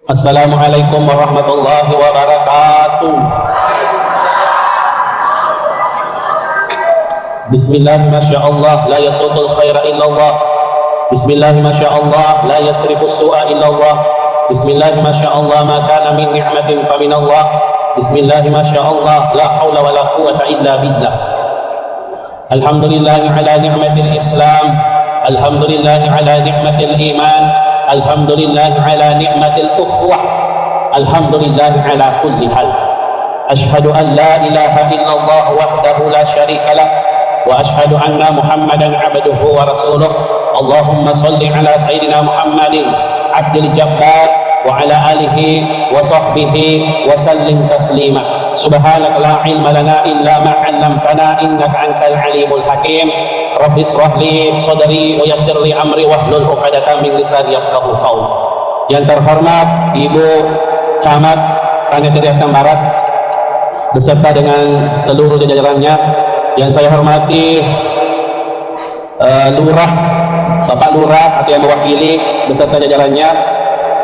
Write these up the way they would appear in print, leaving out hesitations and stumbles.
Assalamualaikum warahmatullahi wabarakatuh. Bismillah, masyaallah, la yasutul khaira illallah. Bismillah, masyaallah, la yasrifus su'a illallah. Bismillah, masyaallah, ma kana min ni'matin fa minallah. Bismillah, masyaallah, la haula wala quwwata illa billah. Alhamdulillah ala ni'matil Islam, alhamdulillah ala ni'matil iman, alhamdulillah ala ni'matil ukhwah, alhamdulillah ala kulli hal. Ashhadu an la ilaha illallah wahdahu la syarika lah, wa ashhadu anna Muhammadan abduhu wa rasuluh. Allahumma salli ala sayyidina Muhammadin abdil jabbar wa ala alihi wa sahbihi wa sallim taslima. Subhanaka la ilma lana illa ma 'allamtana innaka antal alimul hakim. Rabbi israh li sadri wa yassir li amri wahlul 'uqdatam min lisani yafqahu qaul. Yang terhormat Ibu Camat Panitia Riau Barat beserta dengan seluruh jajarannya, yang saya hormati Lurah, Bapak Lurah atau yang mewakili beserta jajarannya,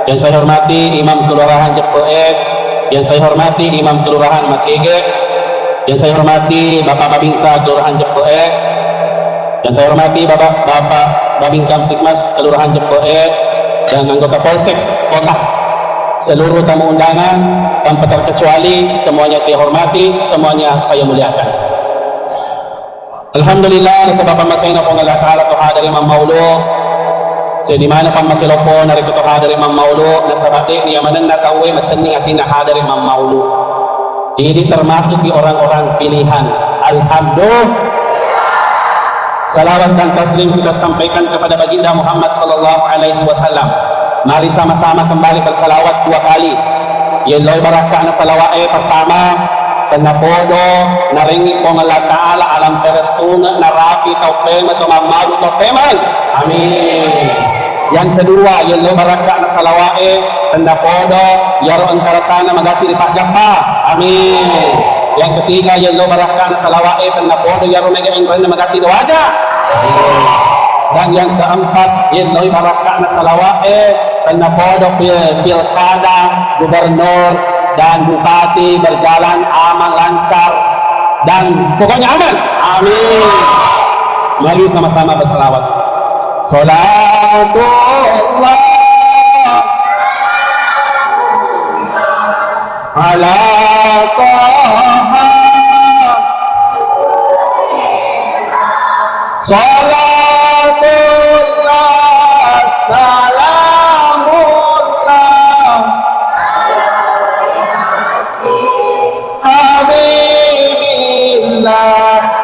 yang saya hormati Imam Kelurahan Jepoek, yang saya hormati Imam Kelurahan Macege, yang saya hormati Bapak Babinsa Kelurahan Jepoek, yang saya hormati Bapak Babin Kamtipmas Kelurahan Jepoek, dan anggota Polsek Kota, seluruh tamu undangan tanpa terkecuali, semuanya saya hormati, semuanya saya muliakan. Alhamdulillah, nasa Bapak Masayna po Allah Ta'ala to hadar Imam Maulu, sa di mana pang masilopo na rito to hadar Imam Maulu, nasa bati niya manan natawi matsaning atin na hadar Imam Maulu. Ini termasuk di orang-orang pilihan. Alhamdulillah. Salawat dan taslim kita sampaikan kepada baginda Muhammad sallallahu alaihi wasallam. Mari sama-sama kembali bersalawat 2 kali. Yelloy barakah na salawae pertama, tanapodo naringi ko ng Allah Ta'ala alam persona na rapi taupema tumamalu taupeman. Amin. Yang kedua, yelloy barakah na salawae, tanapodo yaro antara sana magati di Pak Japa. Amin. Yang ketiga, yellow barakah na salawae, tanapodo yaro nagaing rin na magati di wajah. Dan yang keempat, yelloy barakah na salawae, tanapodo pilkada, gubernur dan bupati berjalan aman, lancar, dan pokoknya aman. Amin. Mari sama-sama berselawat. Salatullah ala Taha, salatullah salamullah habibillah.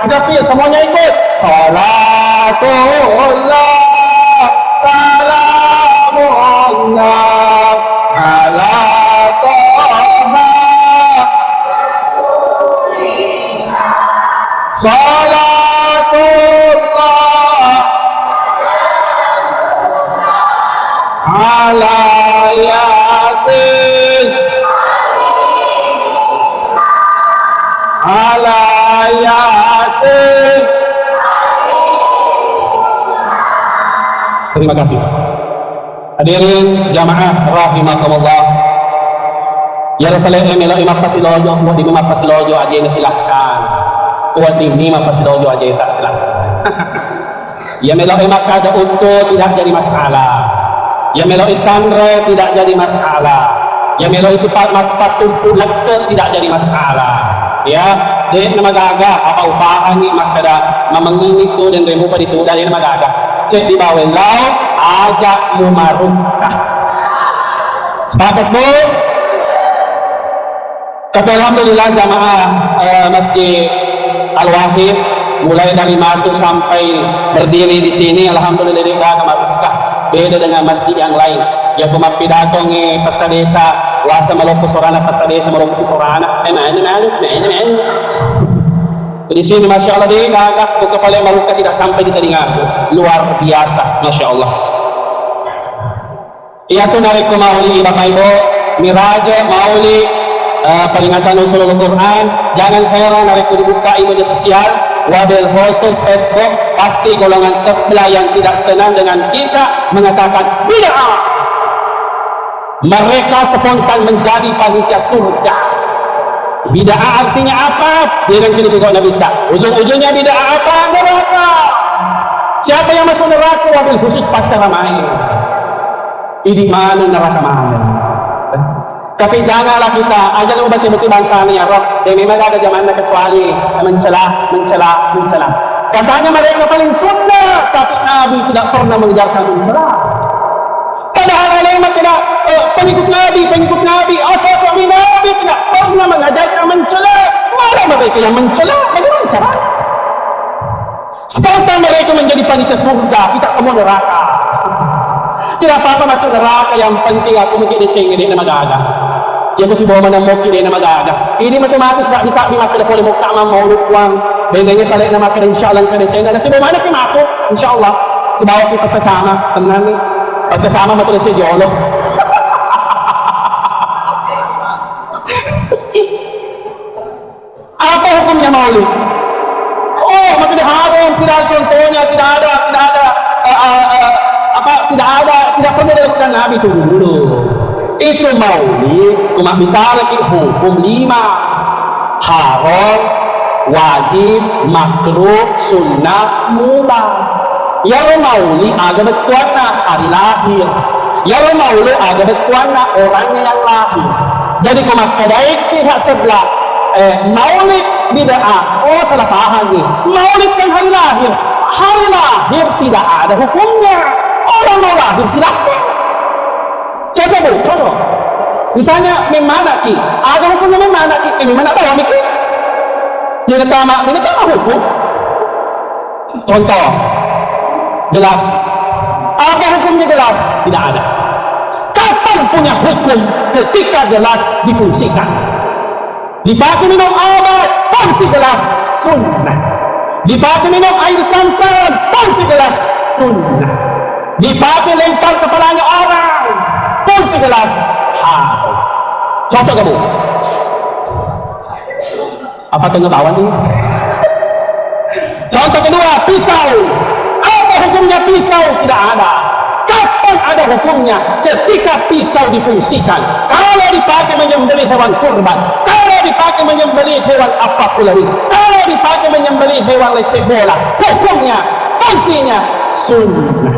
Tapi semuanya ikut. Salatullah salamullah ala salatullah ala yasin ala yasin. Terima kasih. Hadirin jamaah rahimakumullah. Ya pala emelo imapasilojo mo di mapasilojo aja na silahkan. Kuat ini mapasilojo aja tak silahkan. Ya melo imakada utuh tidak jadi masalah. Ya melo isanre tidak jadi masalah. Ya melo isipat patumpu lekte tidak jadi masalah. Ya, dia namagaga apa upahan ni makada mamangin itu dan remu pa dito dan namagaga. Cek di bawah lau ajak mumarukah. Sepakat bu? Tapi alhamdulillah jamaah Masjid Al-Wahid mulai dari masuk sampai berdiri di sini alhamdulillah marukah. Beda dengan masjid yang lain. Ya kumapidato ng peta desa wasa malupos sorana peta desa malupos sorana. Di sini Masya Allah deh, agak buka paling maruka tidak sampai di telinga. Luar biasa, Masya Allah. Iya tuh narik ke mauli Bapak Ibu, miraja mauli peringatan usulul Quran. Jangan heran narik ke dibuka media sosial, wabil khusus Facebook, pasti golongan sebelah yang tidak senang dengan kita mengatakan bid'ah. mereka spontan menjadi panitia surga. Bid'ah artinya apa? Dia yang kini tengok Nabi tak. Ujung-ujungnya bid'ah apa? Neraka. Siapa yang masuk neraka? Wabil khusus pacar main. Ini mana neraka mana? Tapi janganlah kita ajar ubat betul bangsa ni ya Rob. Dan memang ada zaman kecuali mencela. Katanya mereka paling sunnah, tapi Nabi tidak pernah mengajarkan mencela. Padahal ada yang tidak pengikut Nabi, cocok Nabi tidak pernah mengajarkan mencela. Malah mereka yang mencela, bagaimana caranya? Spontan mereka menjadi panitia surga, kita semua neraka. Tidak apa-apa masuk neraka, yang penting aku mungkin dicengin dia magaga. Ya aku si bawa mana mungkin dia magaga. Ini matematis tak bisa bimak boleh muka mau lukuang. Bedanya balik nama kita insyaallah kan dicengin. Dan si bawa mana kimaku insyaallah. Si bawa kita pecama, tenang nih. Pagkasama matulad si Jolo. Apa hukumnya maulid? Oh, makin haram, tidak ada contohnya, tidak pernah dilakukan Nabi. Tunggu dulu. Itu maulid, cuma bicara hukum 5. Haram, wajib, makruh, sunnah, mubah. Yang maulid agak berkuatna hari lahir. Yang maulid agak berkuatna orangnya yang lahir. Jadi kalau kedai pihak sebelah maulid bid'ah. Oh, salah paham ni. Maulid kan hari lahir. Hari lahir tidak ada hukumnya. Orang mau lahir silahkan. Contoh. Misalnya memana ki? Ada hukumnya memana ki? Memana tahu mikir? Dia tahu hukum. Contoh. Jelas. Apa hukumnya jelas? Tidak ada. Kapan punya hukum? Ketika gelas difungsikan. Dipakai minum obat, fungsi gelas sunnah. Dipakai minum air zam-zam, fungsi gelas sunnah. Dipakai lempar kepalanya orang, fungsi gelas haram. Cocok kamu? Apa tengah bawah nih? Contoh kedua, pisau. Apa hukumnya pisau? Tidak ada. Kapan ada hukumnya? Ketika pisau difungsikan. Kalau dipakai menyembelih hewan kurban, kalau dipakai menyembelih hewan apapun lagi, kalau dipakai menyembelih hewan lecet bola, hukumnya, fungsinya sunnah.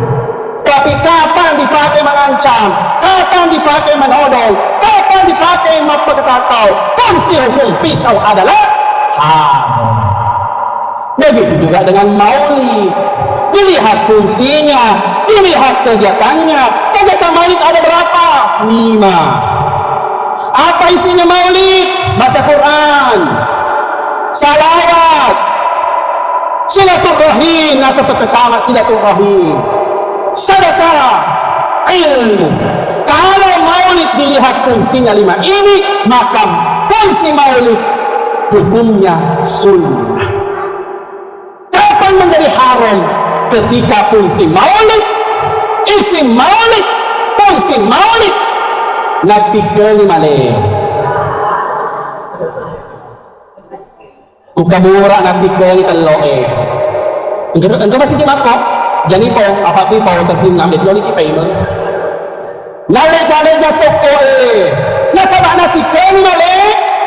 Tapi kapan dipakai mengancam, kapan dipakai menodong, kapan dipakai mempekatau, fungsi hukum pisau adalah haram. Begitu juga dengan maulid. Dilihat fungsinya, dilihat kegiatannya. Kegiatan maulid ada berapa? 5. Apa isinya maulid? Baca Quran, salawat, silaturahim, nasa terkecamat silaturahim, sedekah, ilmu. Kalau maulid dilihat fungsinya 5 ini, maka fungsi maulid hukumnya sunnah. Kapan menjadi haram? Ketika fungsi maulid, isi maulid, fungsi maulid napikali mali. Kukabura napikali taloe. Engkau masih di mako? Jadi po, apa pi po tersim ngambil lo ni kipay mo. Nale-gale ja sokoe. Nasaba napikali mali.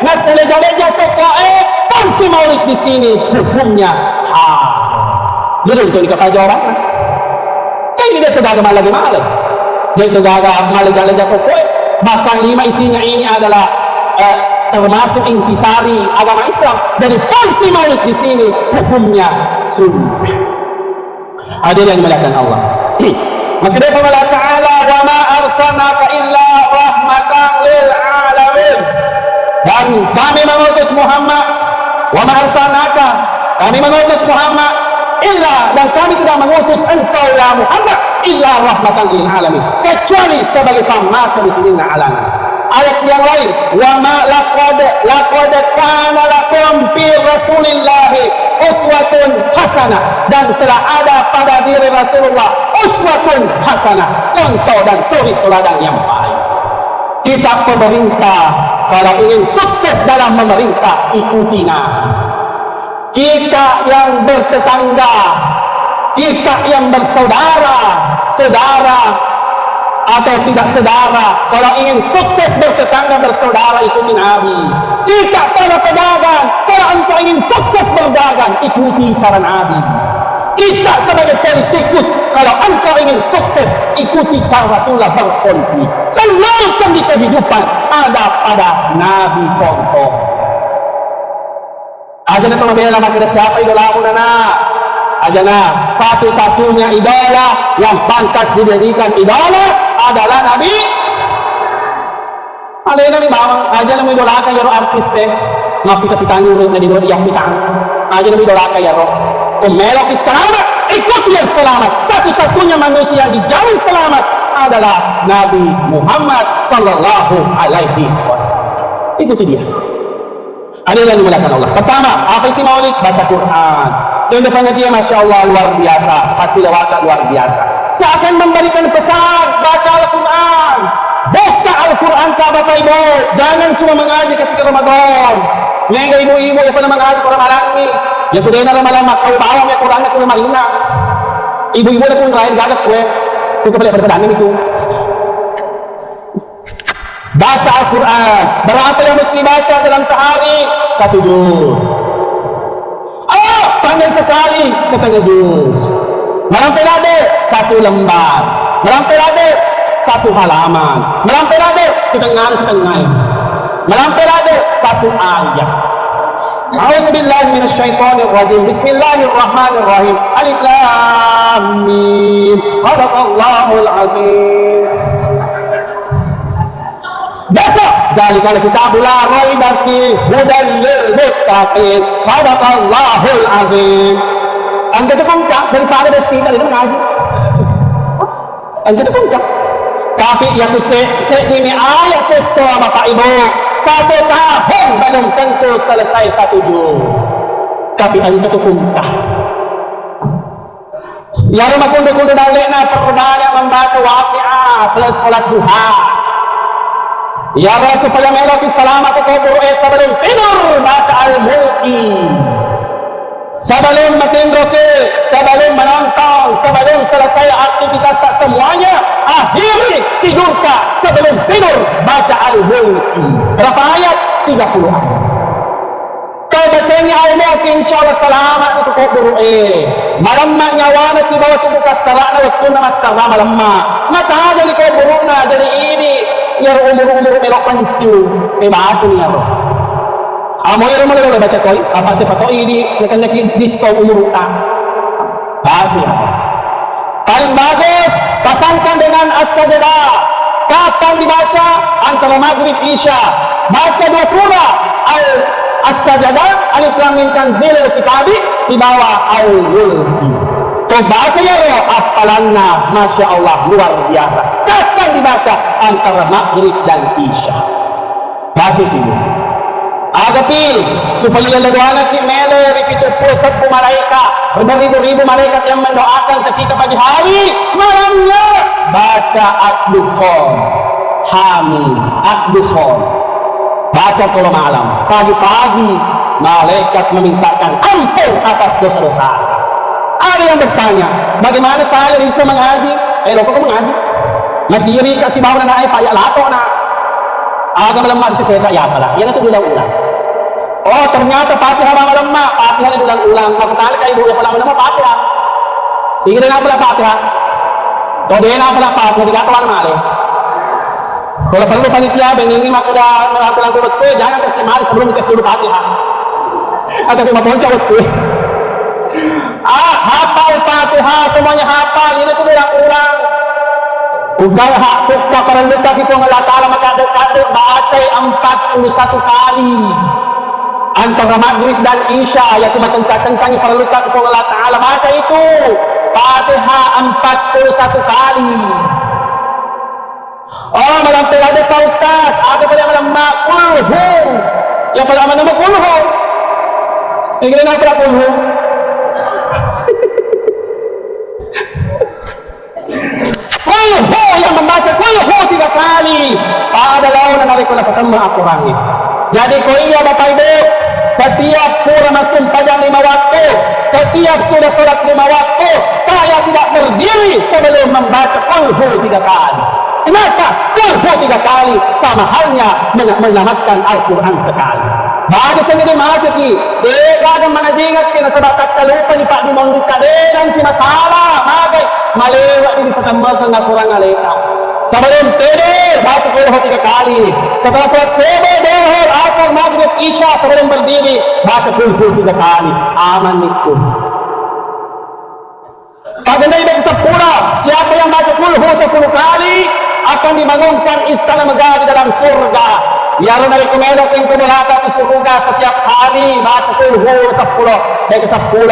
Nale-gale ja sokoe. Fungsi maulid di sini hukumnya haram. Jadi untuk dikatakan orang kan? Kaya dia tidak lagi malam. Dia tidak malam sokoy. Bahkan 5 isinya ini adalah termasuk intisari agama Islam. Jadi fungsi maulid di sini hukumnya sunnah. Hadirin yang dimuliakan Allah. Maka dia Allah Taala, "Wa ma arsalnaka illa rahmatan lil alamin." Dan kami mengutus Muhammad. Wa ma arsalnaka, kami mengutus Muhammad illa, dan kami tidak mengutus engkau ya Muhammad illa rahmatan lil alamin, kecuali sebagai pemasa di sini alam. Ayat yang lain, wa ma laqad kana lakum fi Rasulillah uswatun hasanah, dan telah ada pada diri Rasulullah uswatun hasanah, contoh dan suri teladan yang baik. Kita pemerintah kalau ingin sukses dalam memerintah, ikutilah. Kita yang bertetangga, kita yang bersaudara, atau tidak sedara. Kalau ingin sukses bertetangga bersaudara, ikuti Nabi. Kita para pedagang, kalau engkau ingin sukses berdagang, ikuti cara Nabi. Kita sebagai politikus, kalau engkau ingin sukses, ikuti cara Rasulullah berpolitik. Seluruh sendi kehidupan ada pada Nabi contoh. Aja na tumabila nama kita siapa idola ko na. Aja na, satu-satunya idola yang pantas dijadikan idola adalah Nabi. Ada yang nabi bawang, aja na mo idolakan yaro artis mapita-pitang yuro na didola yang pitang. Aja na mo idolakan yaro. Kung meron selamat, ikuti yang selamat. Satu-satunya manusia yang dijamin selamat adalah Nabi Muhammad sallallahu alaihi wasallam. Ikuti dia. Ada yang dimulakan Allah. Pertama, apa isi maulid? Baca Quran. Dan pengajian Masya Allah luar biasa. Tilawatan luar biasa. Seakan memberikan pesan, baca Al-Quran. Buka Al-Quran ka Bapak Ibu. Jangan cuma mengaji ketika Ramadan. Yang ibu-ibu yang pernah mengaji Quran malangi. Ya kuda na lama-lama. Kau bawang ya Quran na kuda marina. Ibu-ibu na kung lain gagat kue. Kung kapalya pada itu. Baca Al-Quran. Berapa yang mesti baca dalam sehari? 1 juz. Panjang sekali, setengah juz. Melampau lade, 1 lembar. Melampau lade, 1 halaman. Melampau lade, setengah. Melampau lade, 1 ayat. A'udzubillahi minasyaitonirrajim. Bismillahirrahmanirrahim. Alif lam mim. Shadaqallahul azim. Besok zalikal kitabul la raiba fihi hudan lil muttaqin. Shadaqallahul azim. Ang ketungkap daripada destina itu mengaji. Ang ketungkap. Tapi yang ini ayat sesuai Bapak Ibu. 1 tahun belum tentu selesai 1 juz. Tapi ang ketungkap. Yang rumah kundu-kundu dalekna perbanyak membaca Waqiah plus salat duha. Ya Rasul supaya melok selamat ke kubur sebelum tidur baca Al-Mulki. Sebelum tidur sebelum menonton, sebelum selesai aktivitas tak semuanya, akhiri tidur ka sebelum tidur baca Al-Mulki. Berapa ayat? 30 ayat. Kau bacanya Al-Mulki insyaallah selamat itu kubur malam nyawa na si bawah tubuh kasara na waktu na masara malam mata aja di kubur na jadi ini yar umur-umur melok pensiun baca ni aro amo yar malalo baca koy apa sepato ini nakan disto umur utang baca ya paling bagus pasangkan dengan as-sajdah. Kapan dibaca? Antara maghrib isya. Baca 2 surah as-sajdah, alif lam mim tanzilul kitabi, si bawah al-mulki. Kau baca ya roh apalanna, masya Allah luar biasa. Kapan dibaca? Antara maghrib dan isya. Baca dulu. Agapi supaya laluan ki mele repito pusat po malaika, beribu-ribu malaikat yang mendoakan ketika pagi hari, malamnya baca ad-dukhon, hamil ad-dukhon. Baca kalau malam, pagi-pagi malaikat memintakan ampun atas dosa-dosa. Ada yang bertanya, bagaimana saya bisa mengaji? Kok mengaji? Masih iri kasih bawah na naik payak lato na. Aga malamma si Seta ya pala. Yan itu ulang-ulang. Oh ternyata Fatihah malamma, Fatihah itu ulang-ulang. Makatali kayo ibu ya pala malamma Fatihah. Tingin na pala Fatihah. Todi na pala Fatihah, tidak kawan mali. Kalau perlu panitia bengingi makuda melakukan turut ko, jangan kasih mali sebelum dikasih dulu Fatihah. Atau maponca waktu. Hafal Fatihah, semuanya hafal. Ini tuh ulang-ulang. Bukan hak buka perlukan itu Allah Ta'ala maka adik-adik baca 41 kali antara maghrib dan isya yaitu kencang-kencangnya perlukan itu Allah Ta'ala baca itu Fatihah 41 kali. Oh malam ada Pak Ustaz ada pada malam kulhu yang pada nama kulhu ini kenapa pada kulhu kulhu yang membaca kulhu 3 kali pada lawan dari kuna pertama Al-Quran. Jadi iya Bapak Ibu, setiap pura masuk pada 5 waktu, setiap sudah sholat 5 waktu, saya tidak berdiri sebelum membaca kulhu 3 kali. Kenapa? Kulhu 3 kali sama halnya menamatkan Al-Quran sekali. Bagi sendiri makiki, kadang manajingat kina sa bakat kalupa ni Pak Dimong di kadenan si masalah, magay, malewat ini patambakan nga kurang alita. Sebelum tidur, baca kulhu 3 kali. Setelah salat subuh, duhur, asar, maghrib, isya, sebelum berdiri, baca kulhu 3 kali. Aman itu. Pada Nabi ke-10, siapa yang baca kulhu 10 kali akan dibangunkan istana megah di dalam surga. Yaron dari kumelok yang kumulata di surga setiap hari baca kulhu 10 dari ke-10.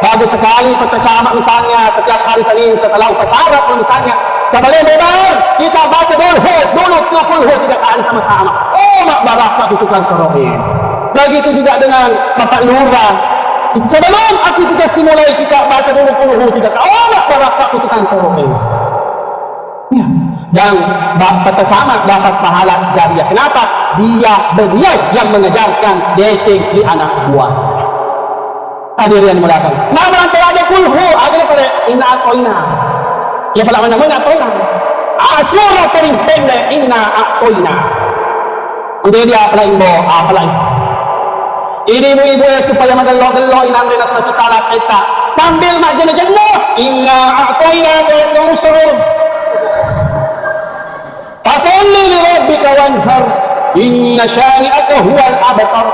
Bagus sekali pertama misalnya setiap hari Senin setelah upacara pun misalnya sebelum benar kita baca dulu kulhu 3 kali sama-sama. Oh mak barakah itu kan terohin. Begitu juga dengan Bapak Lurah. Sebelum aktivitas dimulai kita baca dulu kulhu 3 kali. Oh mak barakah itu kan terohin. Ya. Dan Bapak Camat dapat pahala jariah. Kenapa? Beliau yang mengajarkan decing di anak buah. Hadirin mulakan. Nah melantai ada kulhu, ada pada inna atoina. Ya pada mana inna atoina. Surah paling pendek inna atoina. Kemudian dia apalagi apalagi. Ini ibu-ibu supaya magalo-galo inang rina sa sutala kita sambil mak jenuh-jenuh inna atoina yang usul. Fasalli li rabbika wanhar inna syani'aka huwal abtar.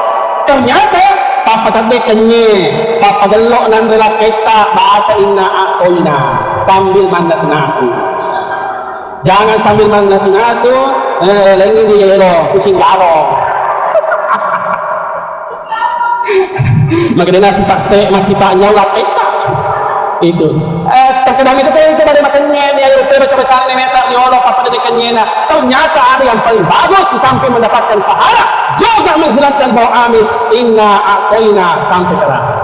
Ternyata papatabekannya papagalo nan rela kita baca inna atoina sambil manas-nasu. Jangan sambil manas-nasu lagi di yero kucing garong. Maganda si masih tak nyolak kita. Itu terkadang itu pada makannya dia itu baca-baca nenek nyolok apa dedekannya nah ternyata ada yang paling bagus di samping mendapatkan pahala juga menghilangkan bau amis inna atoina sampai terakhir.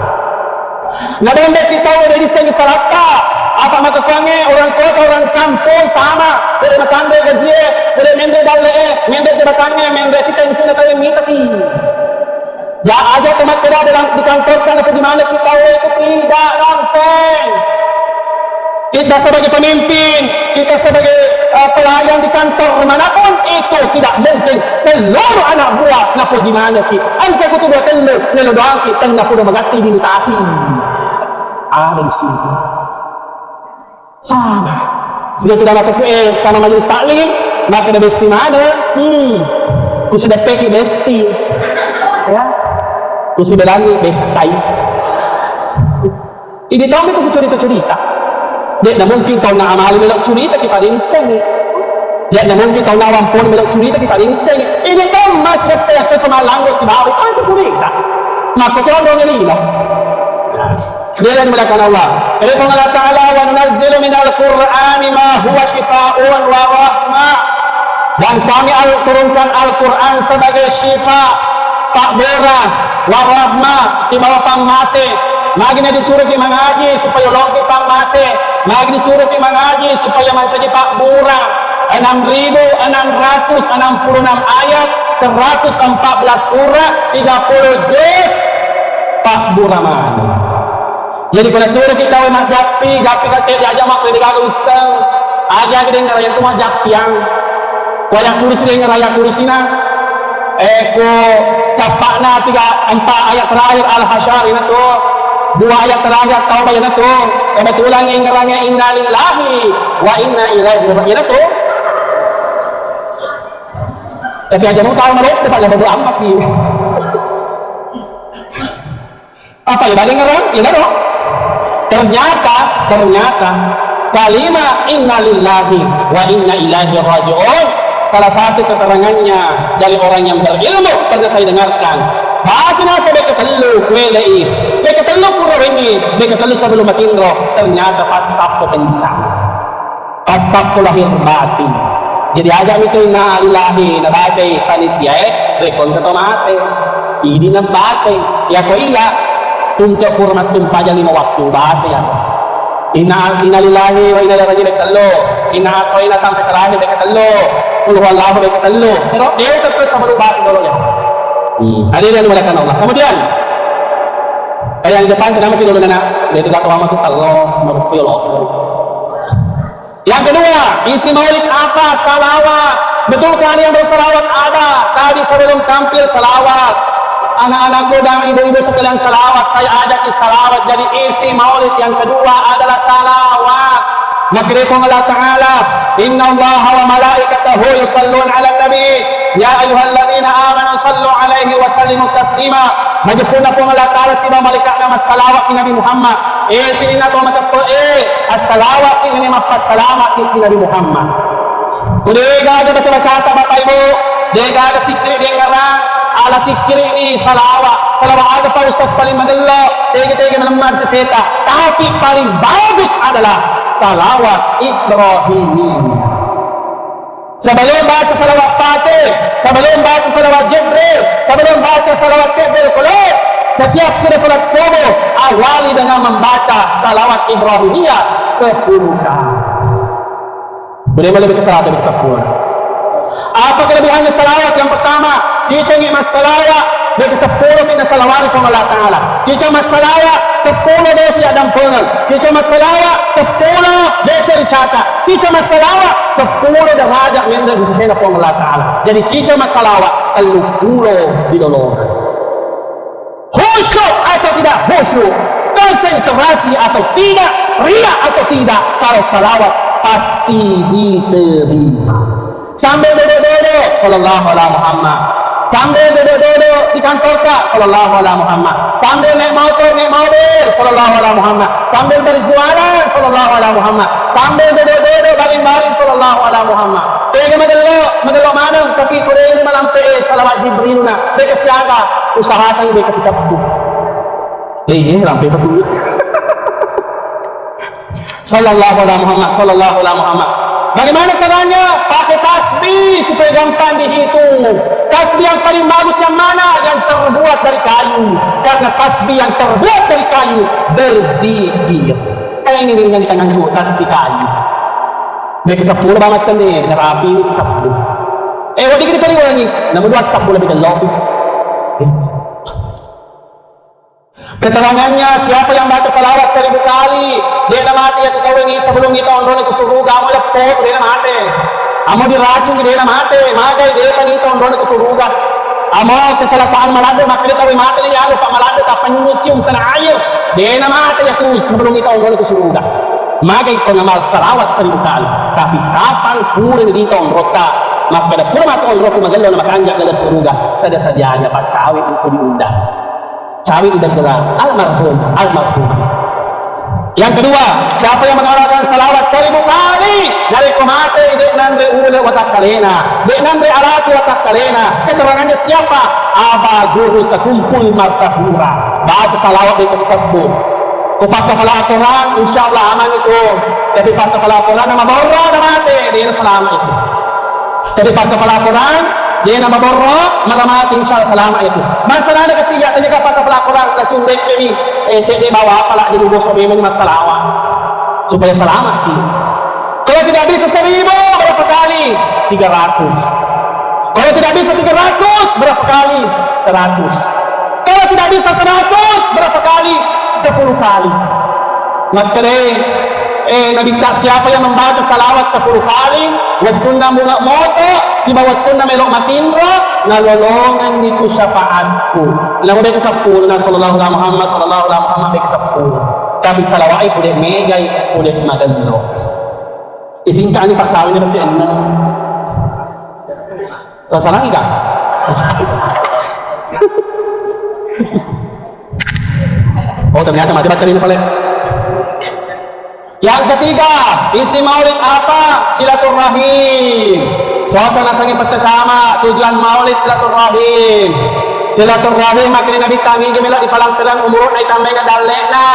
Nah dan kita udah disini salata apa maka kuangnya orang kota orang kampung sama dari matanda gaji dari mende dalle mende jabatannya mende kita yang sini kali minta ya aja teman kita di kantor kan apa di mana kita itu tidak langsung. Kita sebagai pemimpin, kita sebagai pelayan di kantor manapun itu tidak mungkin seluruh anak buah na po di mana ki. Angka ko tuwa telo nelodoan ki tan na po magati dinitasi. Ada di sini. Sama. Sudah tidak matuku sama majelis taklim, maka ada besti mana? Ku sudah peki besti. Ya. Kusi berani bestai. Ini tahu itu cerita-cerita. Dia dah mungkin kau nak amali melok cerita kita ini seng. Dia dah mungkin kau nak wampun melok cerita kita ini seng. Ini tahu masih ada pesta sama langgo si baru. Itu cerita. Maka kau orang ini lah. Dia yang dimulakan Allah. Jadi Allah Taala wa nunazzilu minal Qur'ani ma huwa shifaa'un wa rahmah. Dan kami turunkan Al-Quran sebagai syifa. Pak Bera, warahmah, si bawa pangmase. Lagi na disuruh di mengaji supaya logi pangmase. Lagi disuruh di mengaji supaya menjadi Pak Bura. 6.666 ayat, 114 surah, 30 juz. Pak Buraman. Jadi pada suruh kita mak japi kan saya diajak mak di kalau iseng. Aja gede ngerayak tu mak japiang. Koyak kursi dia ngerayak kursina. Eko capakna 3-4 ayat terakhir Al-Hasyr ini tu 2 ayat terakhir Taubah ini tu kebetulan yang ngerangnya inna lillahi wa inna ilaihi raji'un tu tapi aja mau tahu malu depan yang berdoa amat apa ya balik ngerang ya no ternyata kalimat inna lillahi wa inna ilaihi raji'un salah satu keterangannya dari orang yang berilmu pernah saya dengarkan baca nasa bekatelu kuelei bekatelu kurawini bekatelu sebelum makinro ternyata pas sabtu kencang pas sabtu lahir batin jadi ajak itu inna lillahi na baca panitia rekon ketomate ini na baca ya kok iya untuk kurma sumpah 5 waktu baca ya inna lillahi wa inna ilaihi raji'un bekatelu inna atoina sampai terakhir bekatelu Qul huwallahu bekatelu pero dia terus sebelum baca dulu ya hadirin dimulakan Allah. Kemudian yang di depan kenapa tidak dulu nana dia tidak tahu amat Allah merfil Yang kedua, isi maulid apa? Salawat. Betul kalian bersalawat? Ada. Tadi sebelum tampil salawat. Anak-anakku dan ibu-ibu sekalian salawat. Saya ajak di salawat. Jadi isi maulid yang kedua adalah salawat. Makrikum Allah Ta'ala, Inna Allah wa malaikatahu yusallun ala nabi, Ya ayuhalladzina amanu sallu alaihi wa sallimu taslima. Majapuna po Allah Ta'ala si malaikat na masalawat ni Nabi Muhammad. Sini na po matapos as-salawat ini mapasalamat ni Nabi Muhammad. Kudiga ada baca-baca Bapak Ibu, dega ada sikri dengaran, ala sikri ini salawat. Salawat ada pa ustaz paling maganda, tege-tege melemah sa seta. Tapi paling bagus adalah salawat Ibrahimiyah. Sebelum baca salawat Fatih, sebelum baca salawat Jibril, sebelum baca salawat Jibril Qulub, setiap sudah salat subuh awali dengan membaca salawat Ibrahimiyah 10 kali. Boleh lebih ke 100 lebih ke 10. Apa kelebihannya salawat? Yang pertama, cicing mas salawat dari 10 min salawat kepada Allah Ta'ala. Cicing mas salawat 10 dia siap dan pengen. Cicing mas salawat 10 dia cari catat. Cicing mas salawat 10 derajat min dari sisi Allah Ta'ala. Jadi cicing mas salawat 30 dilolongan. Khusyuk atau tidak khusyuk, konsentrasi atau tidak, riak atau tidak, kalau salawat pasti diterima. Sambil duduk-duduk sallallahu alaihi Muhammad, sambil duduk-duduk di kantor Kak sallallahu alaihi Muhammad, sambil naik motor naik mobil sallallahu alaihi Muhammad, sambil berjualan sallallahu alaihi Muhammad, sambil duduk-duduk baring-baring sallallahu alaihi Muhammad. Tega madalo mana tapi kudu malam salawat Jibril na beka siaga usahakan beka si Sabtu. Lampai pa dulu. Sallallahu alaihi Muhammad, sallallahu alaihi Muhammad. Bagaimana caranya? Pakai tasbih supaya gampang dihitung. Tasbih yang paling bagus yang mana? Yang terbuat dari kayu. Karena tasbih yang terbuat dari kayu berzikir. Kayak ini dengan kita nganggu tasbih kayu. Mereka 10 banget sendiri. Narapi ini 10. Wadi kita paling lagi. Namun 2 10 lebih lebih. Keterangannya, siapa yang baca salawat 1000 kali, dia na mati at kawingi sebelum ito ang doon ikusuruga, amo lapot, dia na mati. Amo diracun, dia na mati. Magay, dia pa nito ang doon ikusuruga. Amo kecelakaan malado, makilit kawin mati niya, lupa malado, kapanyunutsi yung tanaayo. Dia na mati at sebelum ito ang doon ikusuruga. Magay ko namal salawat 1000 kali. Tapi kapan pura dito ang rota, maka pura mato ang rota magalaw na makanjak na suruga, sada-sadyanya pat sawi ko diundang. Cawi idagdagan almarhum. Yang kedua, siapa yang mengarahkan salawat 1000 kali dari kumate dek namre ule watak kalena, dek namre alati watak kalena. Keterangannya siapa? Aba guru sekumpul martahura. Baca salawat di kasih sabtu. Kupakai pala aturan, insyaallah aman itu. Tapi pakai pala aturan nama borro na mate, dia selamat itu. Tapi pakai pala aturan dia nama borro, maramati insyaallah selamat itu. Masalah na kasi ya, tanya ka pagkapalakuran na cundek kami, cek dia bawa pala di lubos kami masalah supaya selamat gitu. Kalau tidak bisa 1000 berapa kali? 300. Kalau tidak bisa 300 berapa kali? 100. Kalau tidak bisa 100 berapa kali? 10 kali. Makanya nabigta siapa yang membaca salawat 10 kali, wag kun na bunga moto, si bawat kun na melok matindra, nalolongan nito syafaatku. Ilang ba ka 10 na sallallahu alaihi Muhammad, sallallahu alaihi Muhammad ba ka 10. Tapi salawat ay pude megay, pude magalo. Isingka ni paksawi ni Rabbi Anna. Sasarangi ka? Oh, ternyata mati-mati na pala. Yang ketiga, isi maulid apa? Silaturahim. Cuaca nasangin pagkasama, tujuan maulid silaturahim. Silaturahim makin nabi kami gemela di palangteran umurut na itambay na dalek na.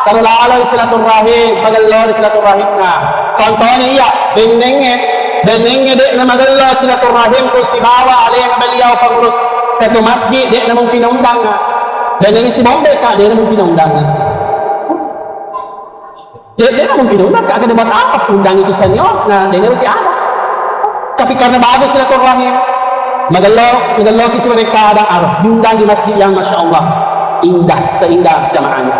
Karulaloy silaturahim, pagalo silaturahim na. Contohnya iya, benengnya dek na magalo silaturahim ko si bawa alay ang baliyaw pangurus ketu masjid dek na mong pinundang na. Benengnya si Bombay ka, dek na mong pinundang na. Dia namun pinundang, akan dapat apa undang itu senior, nah dia nanti ada. Tapi karena bagus silaturahim, magalo kisi mereka ada arah diundang di masjid yang masya Allah indah, seindah jamaahnya.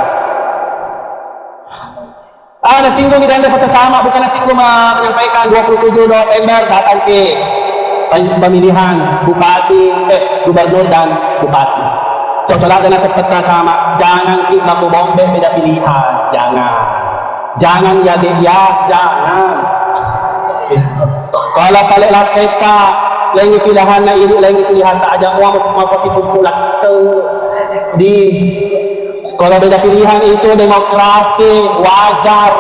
Nasinggung kita dapat sama, bukan nasinggung menyampaikan 27 November datang ke pemilihan bupati, gubernur dan bupati. Cocolah dengan seperti sama, jangan kita bombe beda pilihan, jangan ya dia, jangan. Kalau balik lah kita, lagi pilihan na ini, lagi pilihan tak ada uang semua positif pulak di. Kalau beda pilihan itu demokrasi, wajar.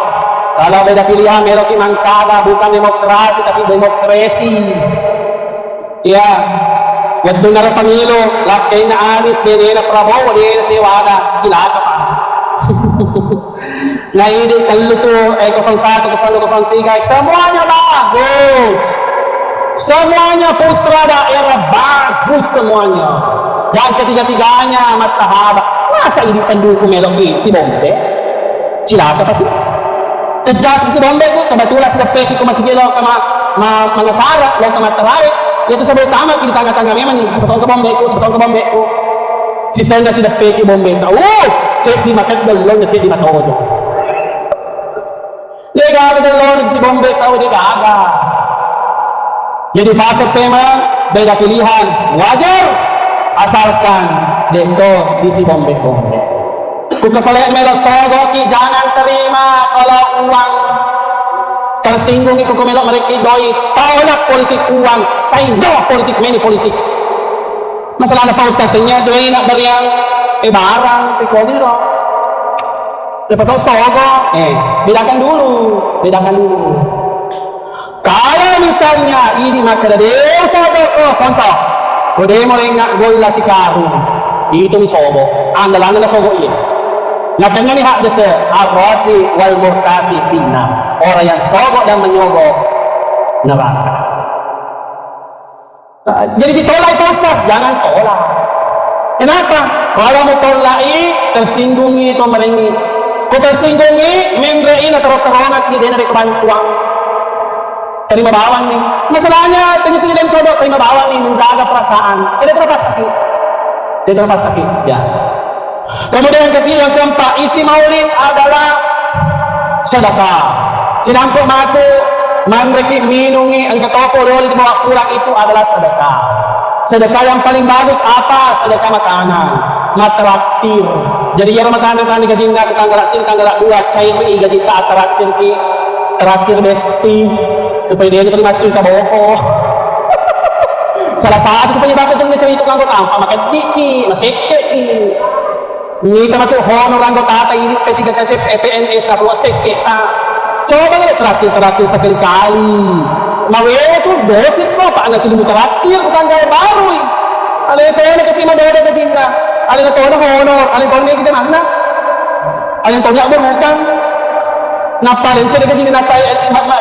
Kalau beda pilihan merok mangkada, bukan demokrasi tapi demokrasi. Ya, waktu nara pemilu, lakay na Anis, din na Prabowo, din na si Wada, sila ka pa. Naidin kaluto, 01, 02, 03, semuanya bagus. Semuanya putra daerah bagus semuanya. Dan ketiga-tiganya mas sahabat. Masa ini pendukung melodi si Bombe? Sila ka pati? Kejap si Bombe ko, kebetulan si Dapeki ko masih gila kama mangasara, yang kama terawih. Itu sebab utama di tangga-tangga memang ni sebetulnya ke Bombe ko. Si Senda si Dapeki Bombe tahu. Cek di market belum, cek di mata ojo. Dia gak ada belum si Bombe tahu dia gak ada. Jadi pasal memang beda pilihan, wajar. Asalkan dendo di si Bombe. Kung kapalit melok sogo ki, jangan terima kalau uang tersinggung itu melok mereka doi. Tolak politik uang, say no politik, many politik. Masalah na pa ustadnya doi nak beriang barang pikoni dong. Siapa tahu sogo, bedakan dulu. Kalau misalnya ini maka dia contoh. Kode mo ingat gola si karun itu ni sobo andalan na sobo ini nakanya ni hak desa arrosi wal murtasi finna, orang yang sobo dan menyogok neraka. Jadi ditolak itu Ustaz, jangan tolak. Kenapa? Kalau mau tolak tersinggungi itu merengi, kau tersinggungi memberi na terok-terongat dia dari kebantuan terima bawang nih. Masalahnya tadi sini dan coba terima bawang nih, menjaga perasaan. Tidak terlepas sakit. Ya. Kemudian yang keempat, isi maulid adalah sedekah. Sinampuk matu, mandreki minungi, angkat toko doli dibawa pulang itu adalah sedekah. Sedekah yang paling bagus apa? Sedekah makanan, matraktir. Jadi ya makanan kan gaji nggak tanggal sini tanggal 2 cair ini gaji tak terakhir besti. Supaya dia terima cinta bohong. Salah satu penyebab itu dia cerita anggota apa makan tiki maseke ini kama tuh honor anggota ini P3 KCP EPNS tak perlu seke coba nggak terakhir sekali-kali mawe itu dosit kok pak anak itu terakhir bukan gaya baru ada itu yang kasih madoda ke cinta ada itu honor ada itu kita mana ada itu nggak bukan napa dan cerita jadi napa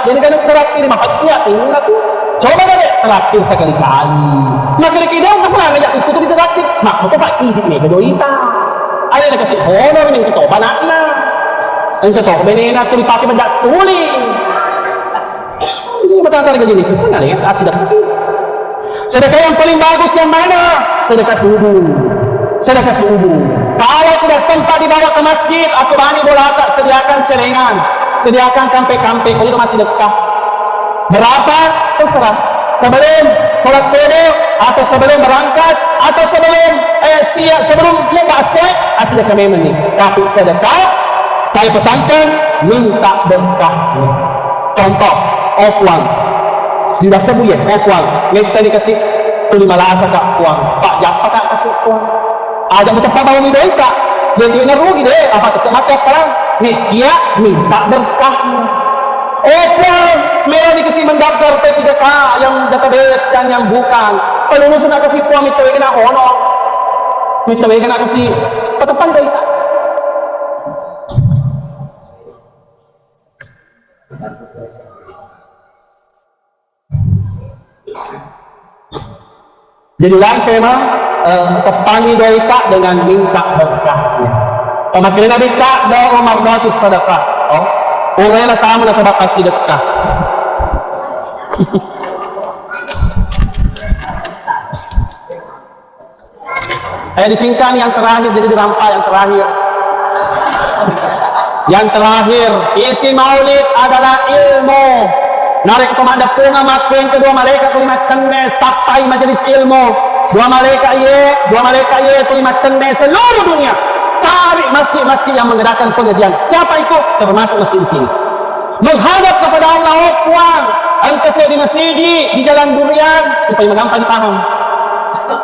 jadi kan terakhir mapatnya tinggal tuh coba deh terakhir sekali-kali maka kita masalah ngajak itu tuh terakhir mak itu pak ini nih kedoita ada yang kasih honor yang ketua banakna yang ketua benena tuh dipakai benda suling ini betul-betul ke jenis sengal ya kasih dah sedekah yang paling bagus yang mana sedekah subuh kalau tidak sempat dibawa ke masjid atau bani bolaka sediakan celengan sediakan kampe-kampe kalau itu masih dekat berapa terserah sebelum sholat subuh atau sebelum berangkat atau sebelum sebelum buka sedekah memang nih tapi sedekah saya pesankan minta berkah contoh okuang di dasar buya okuang minta dikasih tulima lasa kak uang pak japa kak kasih uang ada macam apa mau minta kak dia tuh rugi deh apa tetap mati apa dia minta berkahnya. Mereka dikasih mendaftar P3K yang database dan yang bukan. Pelulusan nak kasih puan minta kena honor, minta kena kasih petepan dari tak. Jadi lain memang tepangi doa dengan minta berkahnya. Pemakilan Nabi tak doa mardati sedekah. Orang yang sama na sedekah sedekah. Disingkat yang terakhir jadi dirampai yang terakhir. Yang terakhir, isi maulid adalah ilmu. Narik pemandap punga makin kedua malaikat tulimat cenne sampai majelis ilmu. Dua malaikat ye tulimat cenne seluruh dunia. Cari masjid-masjid yang mengadakan pengajian. Siapa itu? Termasuk masjid di sini. Menghadap kepada Allah puang. Ente saya di masjid di Jalan Durian supaya gampang dipaham.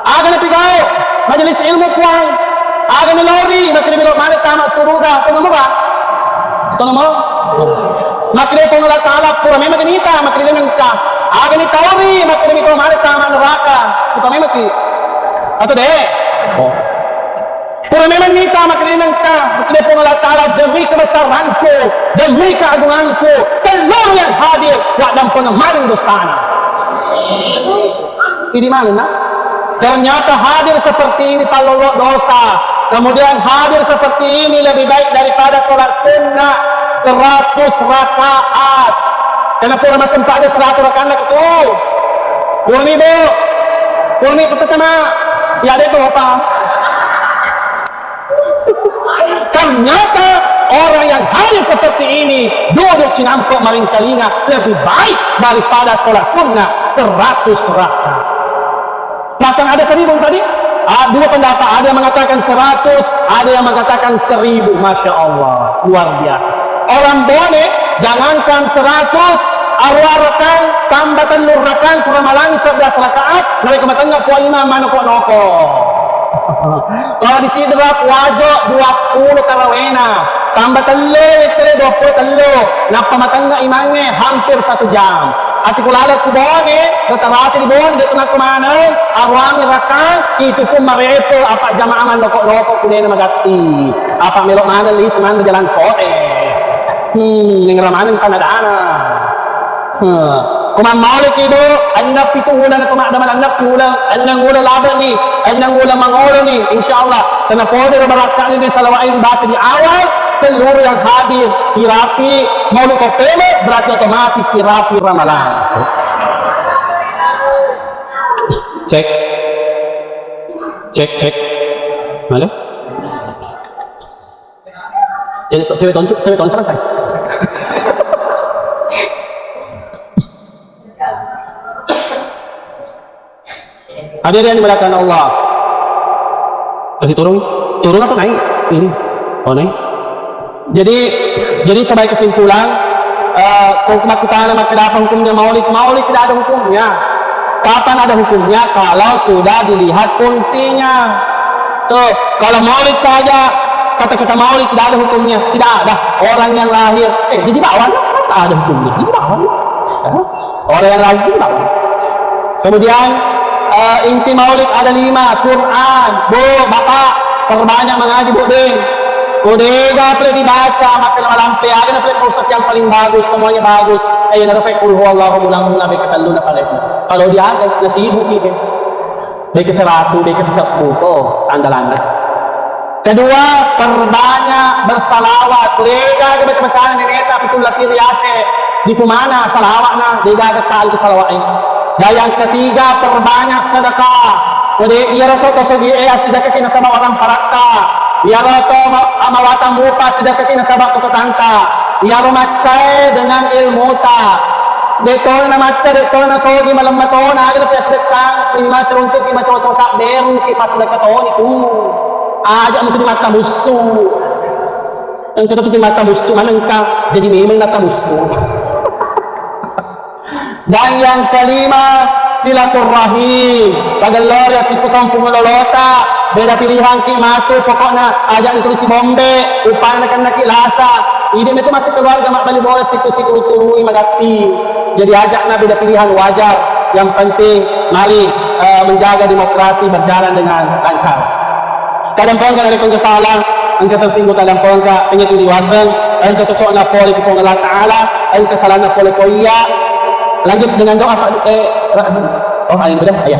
Aga na pigaw majelis ilmu puang. Aga na lori makini bilo mana tamak suruga. Tunggu ba? Tunggu mo? Makini pun Allah Ta'ala pura memang ganita makini memang ka. Aga ni tauri makini ko mana tamak neraka. Ito memang ki. Atau deh. Pura memang nita makini nang ka. Makini pun Allah Ta'ala demi kebesaranku, demi keagunganku, seluruh yang hadir dalam pengemarin dosana. Ini mana? Ternyata hadir seperti ini kalau dosa. Kemudian hadir seperti ini lebih baik daripada sholat sunnah 100 rakaat. Karena pura masih ada 100 rakaat itu. Purni bu, purni kita sama ya ada itu apa? Ternyata orang yang hadir seperti ini duduk cinampuk maring telinga lebih baik daripada sholat sunnah 100 rakaat. Bahkan ada 1000 tadi. Dua pendapat, ada yang mengatakan 100, ada yang mengatakan 1000. Masya Allah, luar biasa. Orang boleh jangankan 100, arwah rekan, tambah telur rekan, kurang malangi 11 rakaat, mereka matangga puan imam mana kok noko. Kalau di sidrak wajah 20 tarawena, tambah telur, 20 telur, napa matangga imamnya hampir 1 jam. Ati kulala ku bone, rata-rata di bone, dia kena kemana? Arwami rakan, itu pun marepo, apa jamaah man lokok kuda na magati. Apa melok mana lis man jalan kote. Yang ramanan panadana. Kuman malik itu, anak itu ulang atau makdaman anak ulang, anak ulang labak ni, anak ulang mangolo ni, insyaallah. Karena pada berakat ini salawain baca di awal, seluruh yang hadir irapi maulid kopeme berarti otomatis irapi ramalan. Cek mana? Cewek ton selesai. Hadirin yang dimuliakan Allah. Kasih turun atau naik? Ini, oh naik. Jadi sebagai kesimpulan, kemakutan tidak hukumnya maulid tidak ada hukumnya. Kapan ada hukumnya? Kalau sudah dilihat fungsinya. Tuh, kalau maulid saja kata-kata maulid tidak ada hukumnya, tidak ada. Orang yang lahir, jadi bawaan masa ada hukumnya? Jadi bawaan, orang yang lahir jadi bawaan. Kemudian inti maulid ada 5, Quran. Bu, bapak perbanyak mengaji bu ding. Kudega perlu dibaca, makin malampe ada na proses yang paling bagus, semuanya bagus. Ayo na dapat qul huwallahu ulang-ulang baik kata lu na pala. Kalau dia ada nasibuk ini. Baik ke 100, baik ke 10 andalan. Kedua, perbanyak bersalawat. Kudega ke baca-bacaan ni neta pitul lati riase. Di kumana salawatna, dega ke kali salawat. Dan yang ketiga, perbanyak sedekah. Jadi ia rasa kosogi sedekah kinasaba orang parakta. Ia roto amawatan bupa sedekah kinasaba kututangka. Ia rumacay dengan ilmu ta. Dito na macay, dito na sogi malam maton. Agad na sedekah. Ini masih untuk ima cocok deru kipas sedekah ton itu. Ajak mo di mata musu. Ang kita di mata musu manengka jadi memang mata musu. Dan yang kelima, silaturahim. Pagalor ya si kusang pumulolota, beda pilihan ki matu pokoknya ajak itu si bombe, upaya nak nakilasa. Ini itu masih keluarga mak bali bola siku tului magati. Jadi ajak na beda pilihan wajar. Yang penting mari menjaga demokrasi berjalan dengan lancar. Kadang pangka dari pengkesalan, engkau tersinggung kadang pangka penyakit diwasan, engkau cocok na poli kupong Allah Ta'ala, engkau salah na poli koya. Lanjut dengan doa ini sudah ya.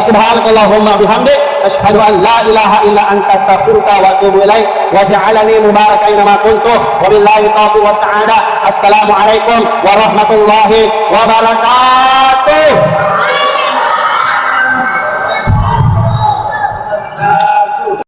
Subhanakallahumma bihamdik asyhadu an la ilaha illa anta astaghfiruka wa atubu ilaik wa ja'alani mubarakan aina ma kuntu wa billahi taufiq was sa'adah. Assalamualaikum warahmatullahi wabarakatuh.